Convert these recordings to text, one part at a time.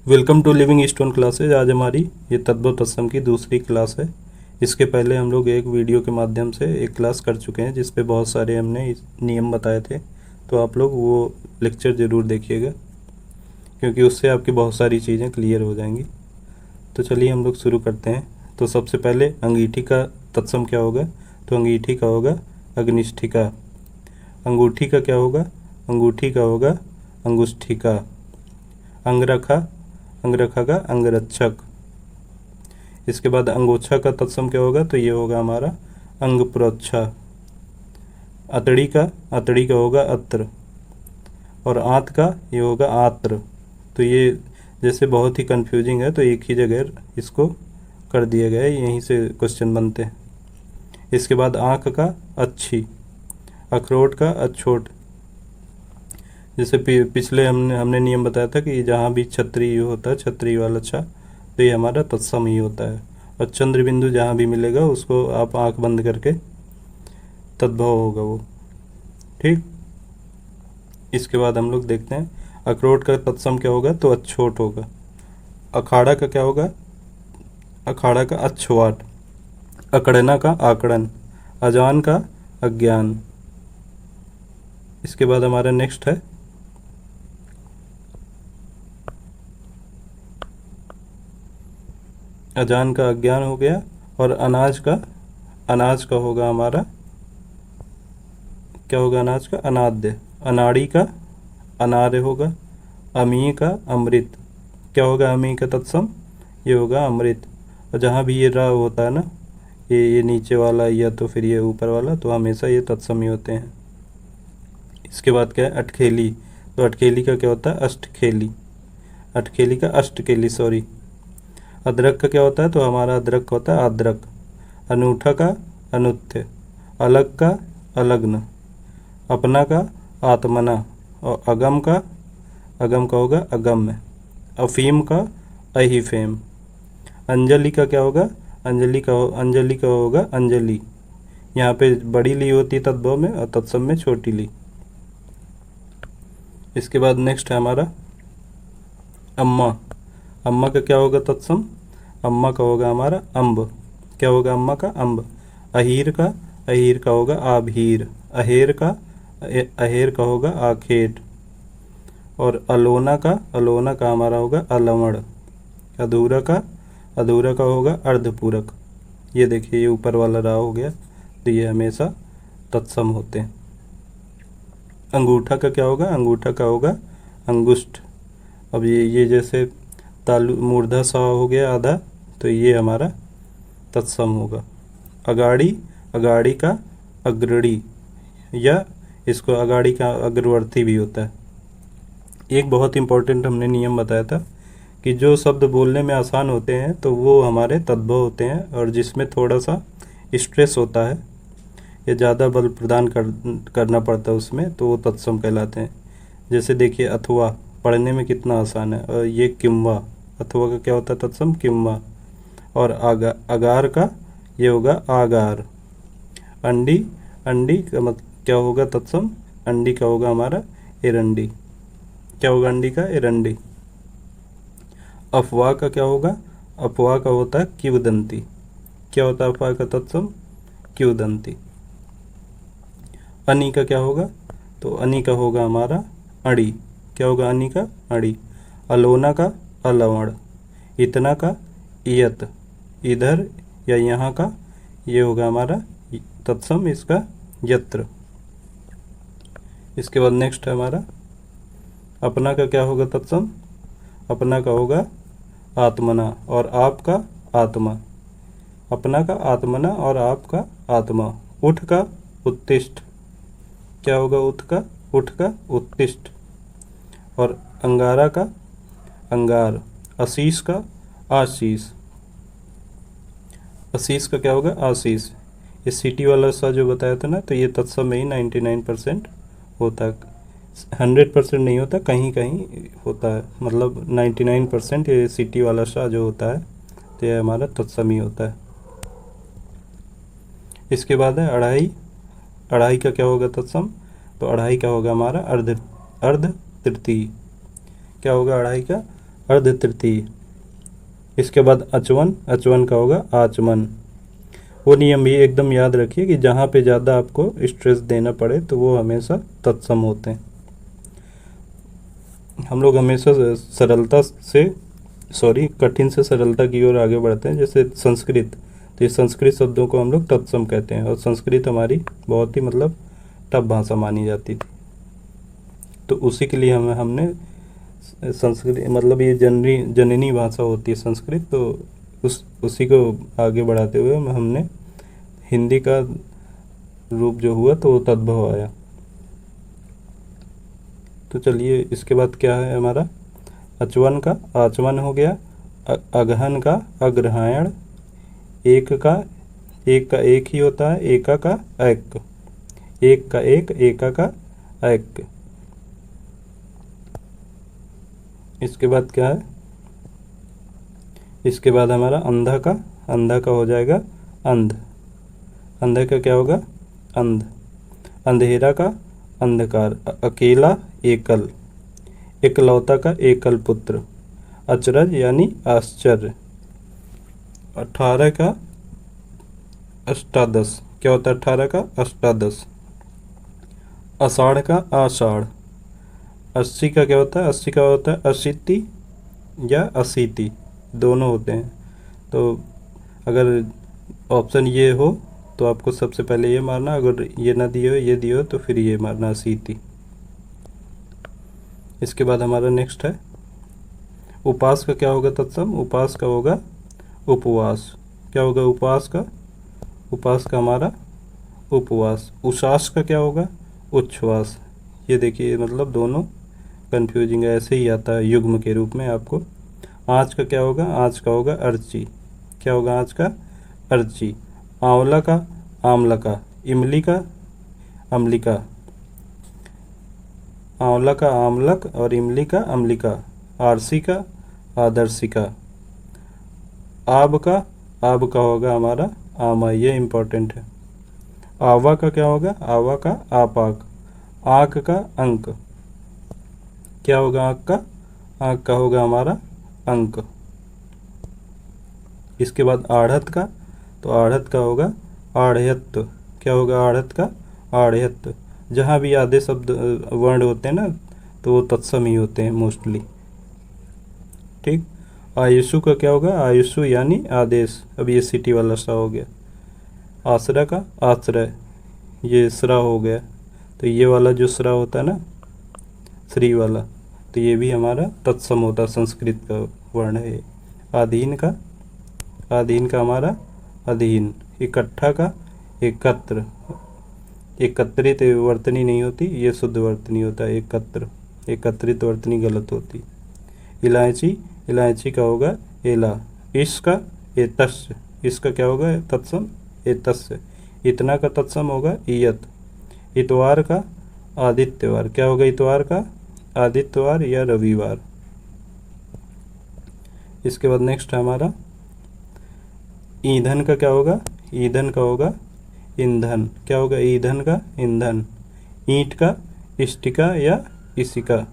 Welcome to Living Stone Classes. आज हमारी ये तद्भव तत्सम की दूसरी क्लास है। इसके पहले हम लोग एक वीडियो के माध्यम से एक क्लास कर चुके हैं जिस पे बहुत सारे हमने नियम बताए थे, तो आप लोग वो लेक्चर ज़रूर देखिएगा क्योंकि उससे आपकी बहुत सारी चीज़ें क्लियर हो जाएंगी। तो चलिए हम लोग शुरू करते हैं। तो सबसे पहले अंगीठी का तत्सम क्या होगा? तो अंगीठी का होगा अग्निष्ठिका। अंगूठी का क्या होगा? अंगूठी का होगा अंगुष्ठिका। अंगरखा, अंगरखा का अंगरक्षक। इसके बाद अंगोछा का तत्सम क्या होगा? तो ये होगा हमारा अंग प्रोच्छा। अतड़ी का होगा अत्र। और आंत का ये होगा आत्र। तो ये जैसे बहुत ही कंफ्यूजिंग है तो एक ही जगह इसको कर दिया गया है, यहीं से क्वेश्चन बनते हैं। इसके बाद आँख का अच्छी, अखरोट का अछोट। जैसे पिछले हमने नियम बताया था कि जहाँ भी छत्री होता है, छत्री वाला छा, तो ये हमारा तत्सम ही होता है। और चंद्र बिंदु जहाँ भी मिलेगा उसको आप आंख बंद करके तद्भव होगा वो। ठीक। इसके बाद हम लोग देखते हैं अखरोट का तत्सम क्या होगा? तो अछोट होगा। अखाड़ा का क्या होगा? अखाड़ा का अछवाट। अकड़ना का आकड़न। अजान का अज्ञान। इसके बाद हमारा नेक्स्ट है अजान का अज्ञान हो गया। और अनाज का होगा हमारा क्या होगा? अनाज का अनाद्य। अनाड़ी का अनार्य होगा। अमीय का अमृत। क्या होगा अमीय का तत्सम? ये होगा अमृत। और जहाँ भी ये र होता है ना, ये नीचे वाला या तो फिर ये ऊपर वाला, तो हमेशा ये तत्सम ही होते हैं। इसके बाद क्या है? अटखेली। तो अटखेली का क्या होता है? अष्टखेली। अटखेली का अष्टखेली, सॉरी। अदरक का क्या होता है? तो हमारा अदरक का होता है आद्रक। अनूठा का अनुत्य। अलग का अलग्न। अपना का आत्मना। और अगम का होगा अगम्य। अफीम का अहिफेम। अंजलि का क्या होगा? अंजलि का होगा अंजलि। यहाँ पे बड़ी ली होती है तद्भव में और तत्सम में छोटी ली। इसके बाद नेक्स्ट है हमारा अम्मा। अम्मा का क्या होगा तत्सम? अम्मा का होगा हमारा अम्ब। क्या होगा अम्मा का? अम्ब। अहीर का होगा आभीर। अहेर का होगा आखेट। और अलोना का हमारा होगा अलवण। अधूरा का होगा अर्धपूरक। ये देखिए ये ऊपर वाला रा हो गया, तो ये हमेशा तत्सम होते हैं। अंगूठा का क्या होगा? अंगूठा का होगा अंगुष्ठ। अब ये जैसे तालु मूर्धा सा हो गया आधा, तो ये हमारा तत्सम होगा। अगाड़ी का अग्रणी, या इसको अगाड़ी का अग्रवर्ती भी होता है। एक बहुत इंपॉर्टेंट हमने नियम बताया था कि जो शब्द बोलने में आसान होते हैं तो वो हमारे तद्भव होते हैं, और जिसमें थोड़ा सा स्ट्रेस होता है या ज़्यादा बल प्रदान करना पड़ता है उसमें, तो वो तत्सम कहलाते हैं। जैसे देखिए अथवा, पढ़ने में कितना आसान है। और ये किम्वा, अथवा का क्या होता है तत्सम? किम्वा। और अगार का ये होगा आगार। अंडी का क्या होगा तत्सम? अंडी का होगा हमारा एरंडी। क्या होगा अंडी का? एरंडी। अफवाह का क्या होगा? अफवाह का होता है किवदंती। क्या होता है अफवाह का तत्सम? किवदंती। अनी का क्या होगा? तो अनी का होगा हमारा अड़ी। क्या होगा अनी का? अड़ी। अलोना का अलवण। इतना का इयत। इधर या यहाँ का ये होगा हमारा तत्सम, इसका यत्र। इसके बाद नेक्स्ट है हमारा अपना का क्या होगा तत्सम? अपना का होगा आत्मना और आपका आत्मा। अपना का आत्मना और आपका आत्मा। उठ का उत्तिष्ठ। क्या होगा? उठ का उत्तिष्ठ। और अंगारा का अंगार। आशीष का आशीष। आशीष का क्या होगा? आशीष। ये सिटी वाला सा जो बताया था ना, तो ये तत्सम में ही 99% होता है। 100% नहीं होता, कहीं कहीं होता है। मतलब 99% ये सिटी वाला सा जो होता है तो ये हमारा तत्सम ही होता है। इसके बाद है अढ़ाई का क्या होगा तत्सम? तो अढ़ाई का होगा हमारा अर्ध तृतीय। क्या होगा अढ़ाई का? अर्ध तृतीय। इसके बाद अचवन, अचवन का होगा आचमन। वो नियम भी एकदम याद रखिए कि जहाँ पे ज़्यादा आपको स्ट्रेस देना पड़े तो वो हमेशा तत्सम होते हैं। हम लोग हमेशा सरलता से कठिन से सरलता की ओर आगे बढ़ते हैं। जैसे संस्कृत, तो ये संस्कृत शब्दों को हम लोग तत्सम कहते हैं, और संस्कृत हमारी बहुत ही मतलब टफ भाषा मानी जाती थी। तो उसी के लिए हमने संस्कृत मतलब ये जननी भाषा होती है संस्कृत, तो उसी को आगे बढ़ाते हुए हमने हिंदी का रूप जो हुआ तो वो तद्भव आया। तो चलिए इसके बाद क्या है हमारा, अचवन का आचमन हो गया, अगहन का अग्रहायण, एक का एक ही होता है, एका का एक, एक का एक, एका का एक। इसके बाद क्या है, इसके बाद हमारा अंधा का हो जाएगा अंध, अंधे का क्या होगा अंध, अंधेरा का अंधकार, अकेला एकल, एकलौता का एकल पुत्र, अचरज यानी आश्चर्य, 18 का अष्टादश, क्या होता है 18 का अष्टादश, आषाढ़ का आषाढ़, 80 का क्या होता है, 80 का होता है अशीति या अशीति, दोनों होते हैं। तो अगर ऑप्शन ये हो तो आपको सबसे पहले ये मारना, अगर ये ना दिए हो ये दिए हो तो फिर ये मारना अशीति। इसके बाद हमारा नेक्स्ट है उपास का क्या होगा तत्सम, उपास का होगा उपवास, क्या होगा उपास का, उपास का हमारा उपवास, उश्वास का क्या होगा उच्छ्वास। ये देखिए मतलब दोनों कंफ्यूजिंग है, ऐसे ही आता है युग्म के रूप में आपको। आँच का क्या होगा, आँच का होगा अर्ची, क्या होगा आँच का अर्ची, आंवला का आमला का, इमली का अम्लिका, आंवला का आमलक और इमली का अम्लिका, आरसी का आदर्शिका, आब का होगा हमारा आमा, ये इम्पोर्टेंट है। आवा का क्या होगा, आवा का आपाक, आँख का अंक, क्या होगा आँख का, आँख का होगा हमारा अंक। इसके बाद आढ़त का, तो आढ़त का होगा आढ़यत्व, क्या होगा आढ़त का आढ़यत्व। जहाँ भी आधे शब्द वर्ण होते हैं ना तो वो तत्सम ही होते हैं मोस्टली, ठीक। आयुषु का क्या होगा, आयुषु यानी आदेश, अब ये सिटी वाला सा हो गया। आश्रय का आश्रय, ये स्रा हो गया, तो ये वाला जो स्रा होता है ना श्री वाला, तो ये भी हमारा तत्सम होता है, संस्कृत का वर्ण है। आधीन का हमारा अधीन, इकट्ठा का एकत्र, एकत्रित वर्तनी नहीं होती, ये शुद्ध वर्तनी होता है एकत्र, एकत्रित वर्तनी गलत होती। इलायची का होगा एला, इसका एतस्य, इसका क्या होगा तत्सम एतस्य, इतना का तत्सम होगा इयत। इतवार का आदित्यवार, क्या होगा इतवार का आदित्यवार या रविवार। इसके बाद नेक्स्ट है हमारा ईंधन का क्या होगा, ईंधन का होगा ईंधन, क्या होगा ईंधन का ईंधन। ईंट का इष्टिका या इसिका।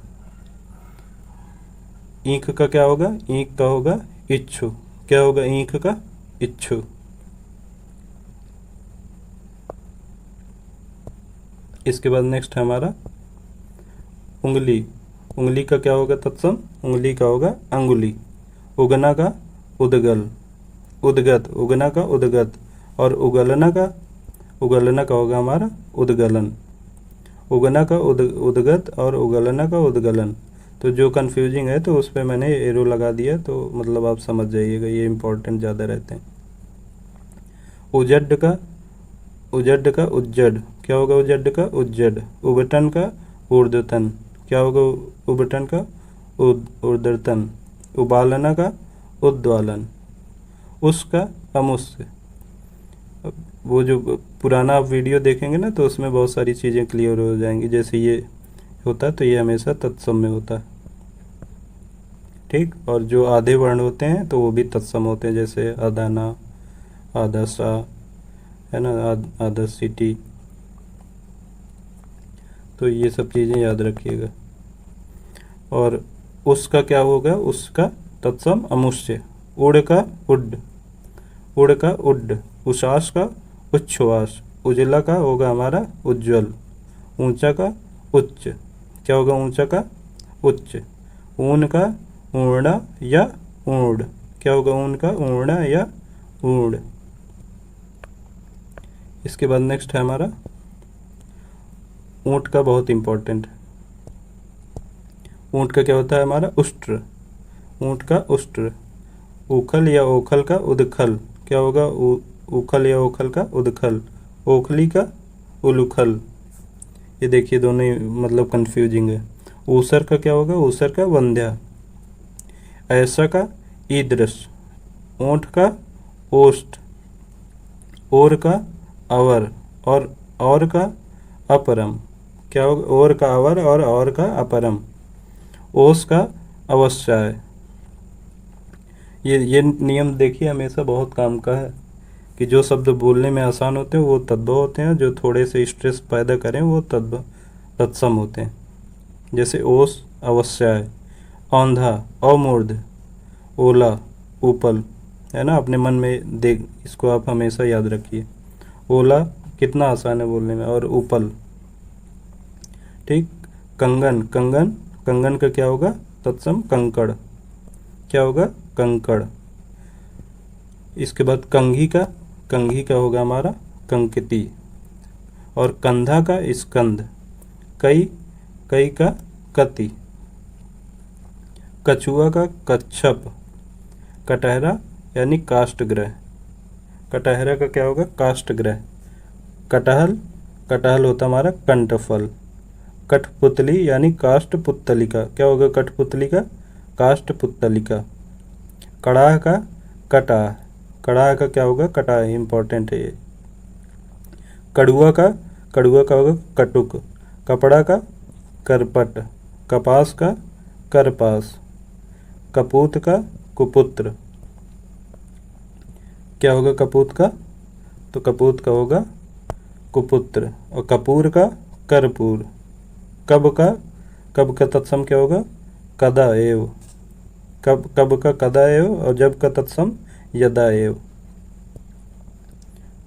ईंख का क्या होगा, ईंख का होगा इच्छु, क्या होगा ईंख का इच्छु। इसके बाद नेक्स्ट है हमारा उंगली, उंगली का क्या होगा तत्सम, उंगली का होगा अंगुली। उगना का उदगल, उदगत, उगना का उदगत, और उगलना का होगा हमारा उदगलन। उगना का उदगत और उगलना का उदगलन। तो जो कंफ्यूजिंग है तो उस पर मैंने एरो लगा दिया, तो मतलब आप समझ जाइएगा, ये इंपॉर्टेंट ज़्यादा रहते हैं। उजड का उज्जड, क्या होगा उजड का उज्जड। उबटन का ऊर्ध्वतन, क्या होगा उबटन का ऊर्ध्वतन। उबालना का उद्वालन। उसका अमुष्य, वो जो पुराना आप वीडियो देखेंगे ना तो उसमें बहुत सारी चीज़ें क्लियर हो जाएंगी। जैसे ये होता है तो ये हमेशा तत्सम में होता है, ठीक। और जो आधे वर्ण होते हैं तो वो भी तत्सम होते हैं, जैसे अदाना, आदसा, है ना, आदर्शिटी। तो ये सब चीज़ें याद रखिएगा। और उसका क्या होगा, उसका तत्सम अमुष्य। उड़ का उड, उड़ का उड। उषास का उच्छ्वास। उजला का होगा हमारा उज्ज्वल। ऊंचा का उच्च, क्या होगा ऊंचा का उच्च। ऊन का ऊर्णा या ऊर्ण, क्या होगा ऊन का ऊर्णा या ऊर्ण। इसके बाद नेक्स्ट है हमारा ऊंट का, बहुत इंपॉर्टेंट। ऊंट का क्या होता है हमारा उष्ट्र। ऊंट का उष्ट्र। उखल या ओखल का उदखल, क्या होगा उखल या ओखल का उदखल। ओखली का उलूखल। ये देखिए दोनों ही मतलब कंफ्यूजिंग है। ऊसर का क्या होगा, ऊसर का वंध्या। ऐसा का ईदृश। ऊंट का ओष्ठ। और का अवर और का अपरम, क्या होगा और का अवर और का अपरम। ओस का अवश्य। ये नियम देखिए हमेशा बहुत काम का है कि जो शब्द बोलने में आसान होते हैं वो तद्भव होते हैं, जो थोड़े से स्ट्रेस पैदा करें वो तत्सम होते हैं। जैसे ओस अवश्य, औंधा अमूर्ध, ओला ऊपल, है ना। अपने मन में देख, इसको आप हमेशा याद रखिए। ओला कितना आसान है बोलने में, और ऊपल। ठीक। कंगन, कंगन का क्या होगा तत्सम कंकड़, क्या होगा कंकड़। इसके बाद कंघी का होगा हमारा कंकिती। और कंधा का स्कंद। कई का कति। कछुआ का कच्छप। कटहरा यानी काष्ठग्रह। कटहरा का क्या होगा काष्ठग्रह। कटहल होता हमारा कंठफल। कठपुतली यानी काष्ठपुतलिका, क्या होगा कठपुतलिका काष्ठपुतलिका। कड़ाह का कटाह। कड़ाह का क्या होगा कटाह, इंपॉर्टेंट है ये। कड़ुआ का होगा कटुक। कपड़ा का करपट। कपास का करपास। कपूत का कुपुत्र, क्या होगा कपूत का, तो कपूत का होगा कुपुत्र। और कपूर का कर्पूर। कब का तत्सम क्या होगा कदा एव। कब का कदा एव, और जब का तत्सम यदा एव।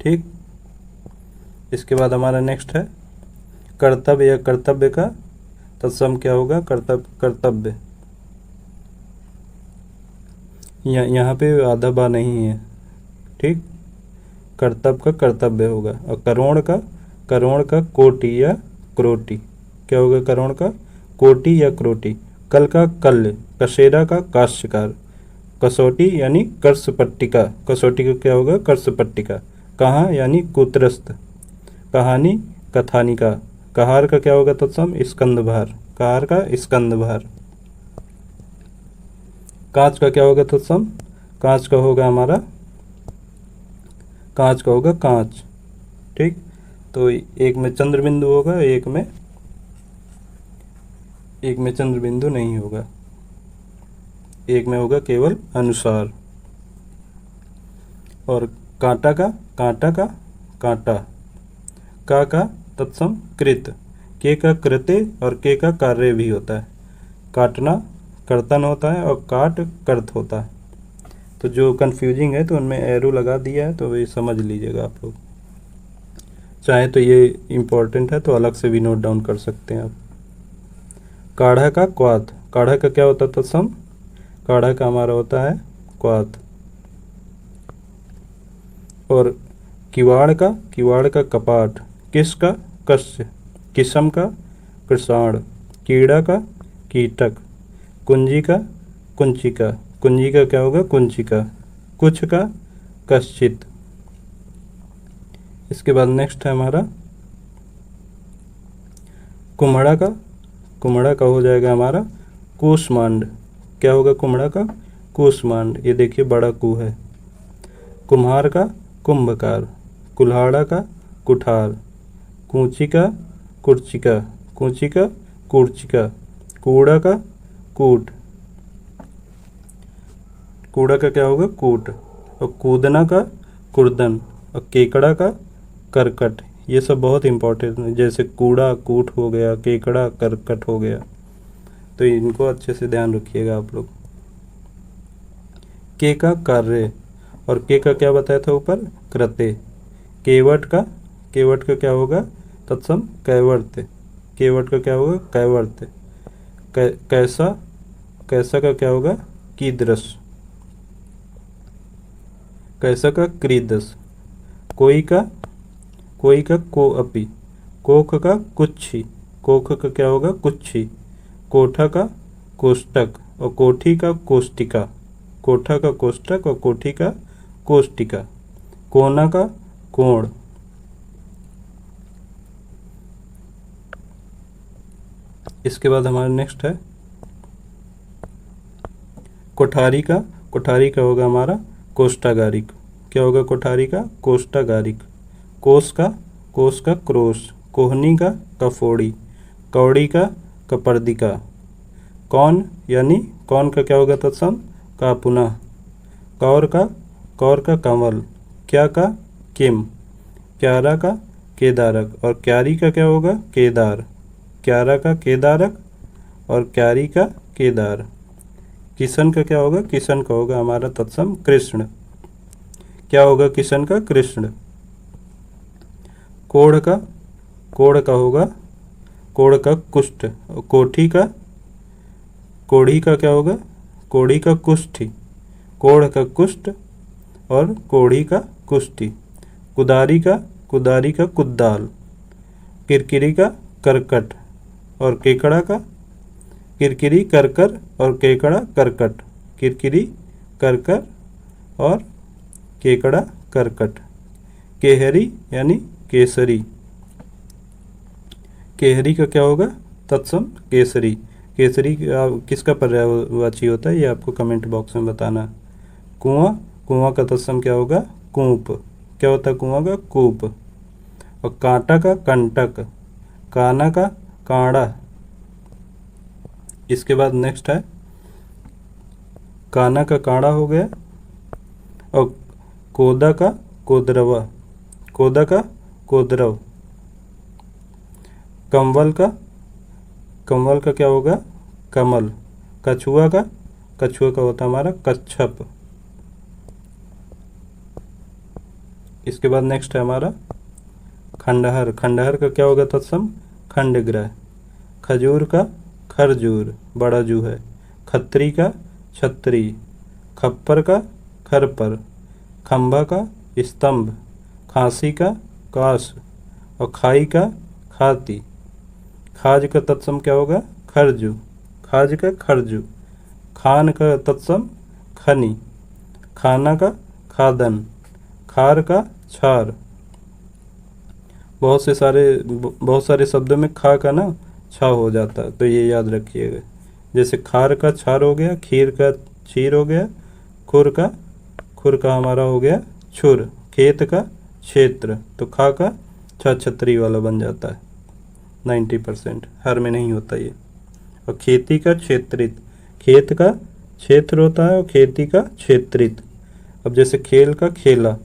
ठीक। इसके बाद हमारा नेक्स्ट है कर्तव्य या कर्तव्य का तत्सम क्या होगा कर्तव्य। यहाँ पे आधा बा नहीं है। ठीक। कर्तव्य का कर्तव्य होगा। और करोड़ का कोटि या क्रोटी, क्या होगा करोड़ का कोटि या क्रोटी। कल का कल्य। कसेरा का काश्यकार। कसौटी यानी कर्षपट्टिका। कसौटी का क्या होगा कर्षपट्टिका। कहाँ यानी कुत्रस्त। कहानी कथानिका। कहार का क्या होगा तत्सम स्कंदभार। कहार का स्कंदभार। कांच का क्या होगा तत्सम, कांच का होगा हमारा कांच का होगा कांच। ठीक। तो एक में चंद्र बिंदु होगा, एक में चंद्र बिंदु नहीं होगा, एक में होगा केवल अनुसार। और कांटा का कांटा। का तत्सम कृत। के का कृत्य और के का कार्य भी होता है। काटना कर्तन होता है और काट कर्त होता है। तो जो कंफ्यूजिंग है तो उनमें एरो लगा दिया है, तो ये समझ लीजिएगा आप लोग। चाहे तो ये इम्पोर्टेंट है तो अलग से भी नोट डाउन कर सकते हैं आप। काढ़ा का क्वाथ। काढ़ा का क्या होता है तत्सम, काढ़ा का हमारा होता है क्वाथ। और किवाड़ का कपाट। किस का कस्य। किसम का कृषाण। कीड़ा का कीटक। कुंजी का कुंचिका। कुंजी का क्या होगा कुंचिका। कुछ का कश्चित। इसके बाद नेक्स्ट है हमारा कुम्हड़ा का हो जाएगा हमारा कूष्मांड। क्या होगा कुम्हड़ा का कूष्मांड। ये देखिए बड़ा कू है। कुम्हार का कुंभकार। कुल्हाड़ा का कुठार। कूची का कुर्चिका। कूची का कुर्चिका। कूड़ा का कूट। कूड़ा का क्या होगा कूट। और कूदना का कुर्दन। और केकड़ा का करकट। ये सब बहुत इंपॉर्टेंट है, जैसे कूड़ा कूट हो गया, केकड़ा करकट हो गया। तो इनको अच्छे से ध्यान रखिएगा आप लोग। के का कार्य, और के का क्या बताया था ऊपर, कृत्य। केवट का क्या होगा, तत्सम कैवर्त। केवट का क्या होगा, कैवर्त। कैसा का क्या होगा, कीदृश। कैसा का क्रीदस। कोई का को अपि। कोख का कुच्छी। कोख का क्या होगा, कुच्छी। कोठा का कोष्टक और कोठी का कोष्टिका। कोठा का कोष्टक और कोठी का कोष्टिका। कोना का कोण। इसके बाद हमारा नेक्स्ट है कोठारी का होगा हमारा कोष्ठागारिक। क्या होगा कोठारी का, कोष्ठागारिक। कोस का क्रोश। कोहनी का कफोड़ी। कौड़ी का कपर्दिका। कौन का क्या होगा, तत्सम का पुनः। कौर का कमल। क्या का किम। क्यारा का केदारक, और क्यारी का क्या होगा, केदार। क्यारा का केदारक और क्यारी का केदार। किशन का क्या होगा, किशन का होगा हमारा तत्सम कृष्ण। क्या होगा किशन का, कृष्ण। कोढ़ का होगा, कोढ़ का कुष्ठ। कोठी का कोढ़ी का क्या होगा, कोढ़ी का कुष्ठी। कोढ़ का कुष्ठ और कोढ़ी का कुष्ठी। कुदारी का कुद्दाल। किरकिरी का करकट और केकड़ा का किरकिरी करकर और केकड़ा करकट। किरकिरी करकर और केकड़ा करकट। केहरी यानी केसरी। केहरी का क्या होगा, तत्सम केसरी। केसरी किसका पर्यायवाची होता है, ये आपको कमेंट बॉक्स में बताना। कुआं का तत्सम क्या होगा, कूप। क्या होता है कुआं का, कूप। और कांटा का कंटक। काना का कांड़ा। इसके बाद नेक्स्ट है काना का कांड़ा हो गया, और कोदा का कोदरवा। कोदा का कोदरव। कंवल का क्या होगा, कमल। कछुआ का होता हमारा कच्छप। इसके बाद नेक्स्ट है हमारा खंडहर। खंडहर का क्या होगा, तत्सम खंडग्रह। खजूर का खरजूर, बड़ा जू है। खत्री का छत्री। खप्पर का खरपर। खंभा का स्तंभ। खांसी का काश और खाई का खाती। खाज का तत्सम क्या होगा, खरजू। खाज का खरजू। खान का तत्सम खनी। खाना का खादन। खार का छार। बहुत सारे शब्दों में खा का ना छा हो जाता है, तो ये याद रखिएगा। जैसे खार का छार हो गया, खीर का छीर हो गया, खुर का हमारा हो गया छुर। खेत का क्षेत्र, तो खा का छतरी वाला बन जाता है। 90% हर में नहीं होता ये। और खेती का क्षेत्रित। खेत का क्षेत्र होता है और खेती का क्षेत्रित। अब जैसे खेल का खेला,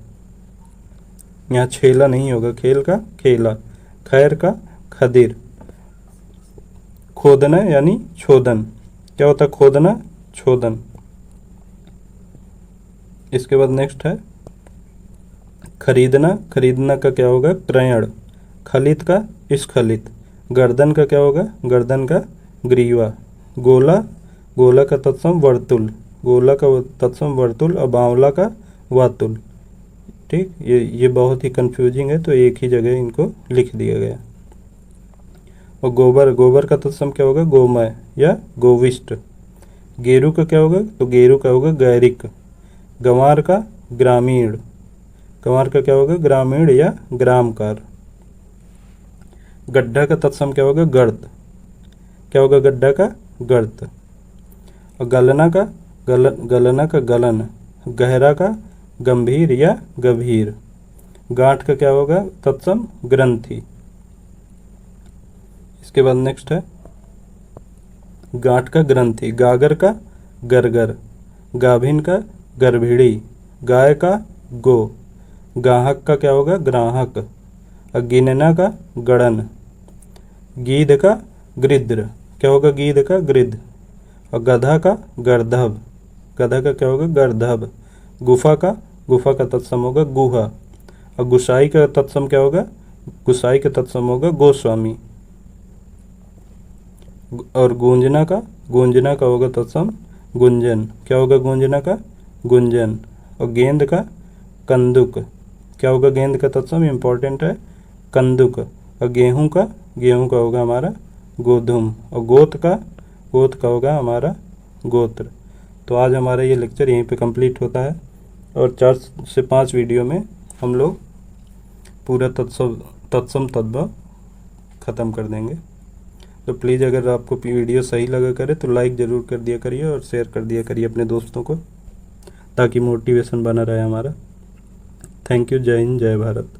यहाँ छेला नहीं होगा, खेल का खेला। खैर का खदिर। खोदना यानी छोदन। क्या होता है खोदना, छोदन। इसके बाद नेक्स्ट है खरीदना। खरीदना का क्या होगा, क्रयण। खलित का स्खलित। गर्दन का क्या होगा, गर्दन का ग्रीवा। गोला का तत्सम वर्तुल। गोला का तत्सम वर्तुल और बावला का वातुल। ठीक, ये बहुत ही कंफ्यूजिंग है, तो एक ही जगह इनको लिख दिया गया। और गोबर का तत्सम क्या होगा, गोमय या गोविष्ट। गेरू का क्या होगा, तो गेरू का होगा गैरिक। गंवार का ग्रामीण। गंवार का क्या होगा, ग्रामीण या ग्रामकार। गड्ढा का तत्सम क्या होगा, गर्त। क्या होगा गड्ढा का, गर्त। और गलना का गलन। गहरा का गंभीर या गभीर। गांठ का क्या होगा, तत्सम ग्रंथि। इसके बाद नेक्स्ट है गांठ का ग्रंथि। गागर का गरगर। गाभिन का गर्भिणी। गाय का गो। गाहक का क्या होगा, ग्राहक। और गिनना का गणन। गीध का गृध्र। क्या होगा, गीध का गृध, और गधा का गर्दभ, गधा का क्या होगा, गर्दभ। गुफा का तत्सम होगा गुहा, और गुसाई का तत्सम क्या होगा, गुसाई का तत्सम होगा गोस्वामी। और गूंजना का होगा तत्सम गुंजन, क्या होगा गूंजना का, गुंजन। और गेंद का कंदुक, क्या होगा गेंद का तत्सम, इंपॉर्टेंट है, कंदुक। और गेहूं का होगा हमारा गोधुम। और गोत का होगा हमारा गोत्र। तो आज हमारा ये लेक्चर यहीं पे कंप्लीट होता है, और 4 से 5 वीडियो में हम लोग पूरा तत्सम तद्भव ख़त्म कर देंगे। तो प्लीज़ अगर आपको वीडियो सही लगा करे तो लाइक ज़रूर कर दिया करिए और शेयर कर दिया करिए अपने दोस्तों को, ताकि मोटिवेशन बना रहे हमारा। Thank you. जय हिंद, जय भारत।